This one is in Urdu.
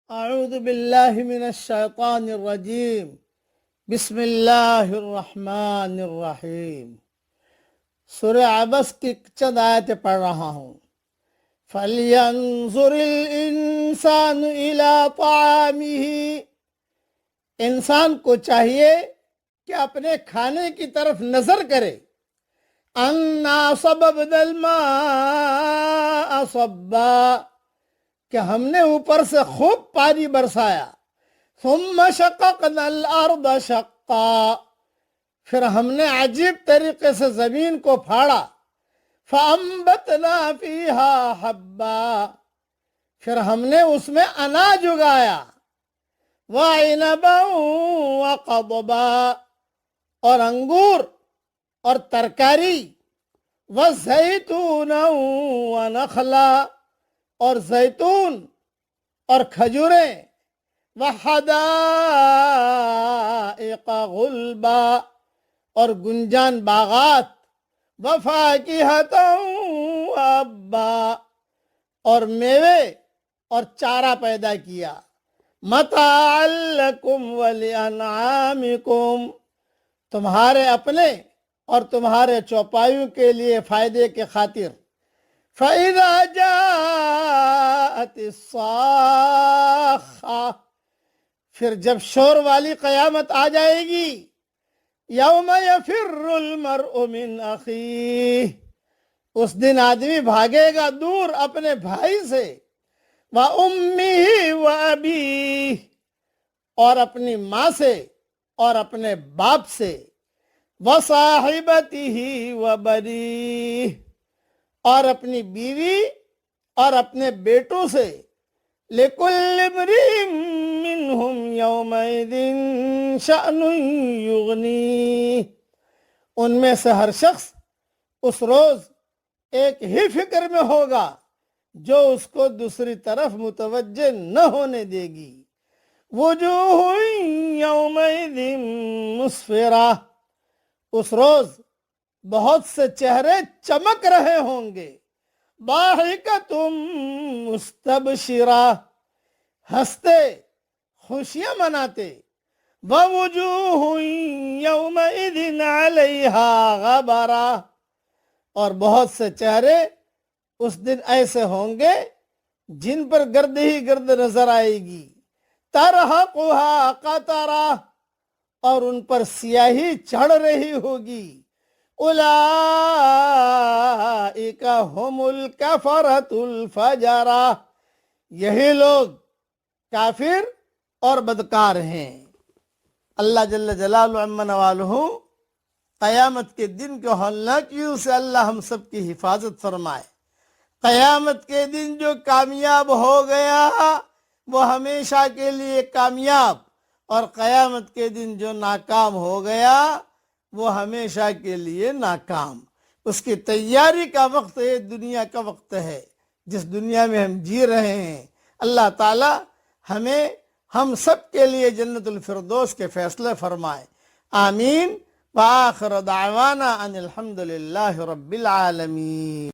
اعوذ باللہ من الشیطان الرجیم بسم اللہ الرحمن الرحیم۔ سورہ عبس کی چند آیتیں پڑھ رہا ہوں۔ فَلْيَنظُرِ الْإِنسَانُ إِلَىٰ طَعَامِهِ، انسان کو چاہیے کہ اپنے کھانے کی طرف نظر کرے۔ أَنَّا صَبَبْنَا الْمَاءَ صَبًّا، کہ ہم نے اوپر سے خوب پانی برسایا۔ ثُمَّ شَقَقْنَا الْأَرْضَ شَقًّا، پھر ہم نے عجیب طریقے سے زمین کو پھاڑا۔ فَأَنبَتْنَا فِيهَا حَبًّا، پھر ہم نے اس میں اناج اگایا۔ وَعِنَبًا وَقَضْبًا، اور انگور اور ترکاری۔ وَزَيْتُونًا وَنَخْلًا، اور زیتون اور کھجوریں۔ وَحَدَائِقَ غُلْبًا، اور گنجان باغات۔ وَفَاكِهَةً وَأَبًّا، اور میوے اور چارہ پیدا کیا۔ مَتَاعًا لَكُمْ وَلِأَنْعَامِكُمْ، تمہارے اپنے اور تمہارے چوپایوں کے لیے فائدے کے خاطر۔ فَإِذَا جَاءَتِ الصَّاخَّةُ، پھر جب شور والی قیامت آ جائے گی۔ یوم یفر المرء من اخیہ، اس دن آدمی بھاگے گا دور اپنے بھائی سے۔ وَأُمِّهِ وَأَبِيهِ، اور اپنی ماں سے اور اپنے باپ سے۔ وَصَاحِبَتِهِ وَبَنِيهِ، اور اپنی بیوی اور اپنے بیٹوں سے۔ لِكُلِّ امْرِئٍ مِّنْهُمْ يَوْمَئِذٍ شَأْنٌ يُغْنِيهِ، ان میں سے ہر شخص اس روز ایک ہی فکر میں ہوگا جو اس کو دوسری طرف متوجہ نہ ہونے دے گی۔ وُجُوهٌ يَوْمَئِذٍ مُسْفِرَةٌ، اس روز بہت سے چہرے چمک رہے ہوں گے۔ ضاحکۃ مستبشرہ، ہنستے خوشیاں مناتے۔ ووجوہ یومئذ علیہا غبرہ، اور بہت سے چہرے اس دن ایسے ہوں گے جن پر گرد ہی گرد نظر آئے گی۔ ترہقھا قطرہ، اور ان پر سیاہی چڑھ رہی ہوگی۔ اولئک هم الکفرۃ الفجرہ، یہی لوگ کافر اور بدکار ہیں۔ اللہ جل جلالہ عم نوالہ قیامت کے دن کے ہولناکیوں سے اللہ ہم سب کی حفاظت فرمائے۔ قیامت کے دن جو کامیاب ہو گیا وہ ہمیشہ کے لیے کامیاب، اور قیامت کے دن جو ناکام ہو گیا وہ ہمیشہ کے لیے ناکام۔ اس کی تیاری کا وقت یہ دنیا کا وقت ہے جس دنیا میں ہم جی رہے ہیں۔ اللہ تعالی ہمیں ہم سب کے لیے جنت الفردوس کے فیصلے فرمائے۔ آمین۔ وآخر دعوانا ان الحمد للہ رب العالمین۔